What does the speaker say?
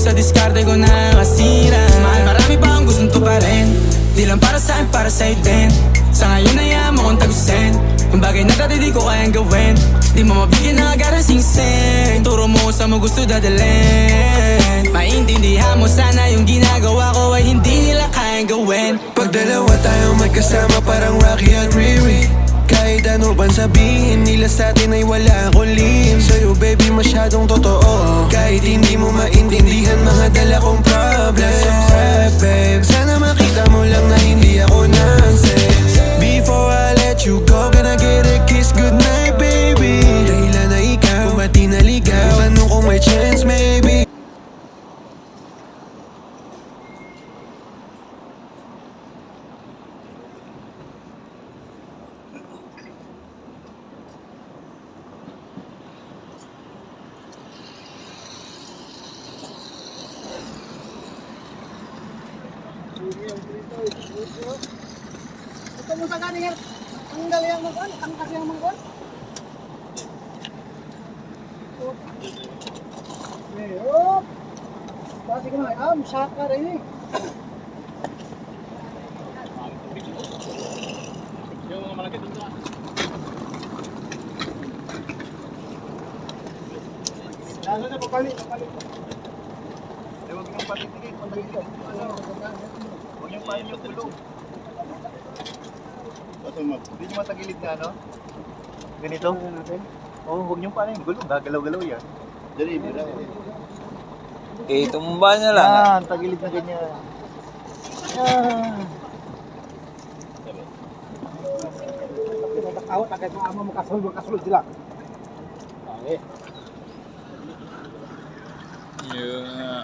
sa diskarte ko na masira. Mahal, marami pa ang gustong tuparin. Di lang para sa'kin, para sa'yo din. Sa ngayon ayaw mo kong tagusin. Yung bagay na dati di ko kayang gawin. Di mo mabigyan ng agarang sing-sing. Turo mo sa mo gusto dadalhin. Maintindihan mo sana yung ginagawa ko ay hindi nila kayang gawin. Pag dalawa tayong magkasama parang Rocky at Riri. Kahit ano bang sabihin nila sa'tin ay wala akong lihim. Sa'yo baby masyadong totoo. Kahit hindi mo maintindihan mga dala kong problems. Babe, sana makita mo lang na hindi ako nonsense. Before I let you go, can I get a kiss goodnight baby? Dahilan na ikaw, kung ba't di naligaw? Tanong kung may chance maybe. Ito mo sa galing yan. Ang galing ang mag-on. Ang kasi ang mag-on. Hop. Kasi ko na. Masaka rin eh. Yung mga malaki doon na. Lalo na papali. Huwag yung patitigil. Huwag yung pahin yung tulog. Hindi nyo matagilid na, no? Ganito? Oo, huwag nyo pahin. Gulong, gagalaw-galaw yan. Dali, mira. Eh, tumba niya lang. Yan, tagilid na ganyan. Yan. Pinatakaw, tagay mo ama mo kasulod sila. Okay. Yeah.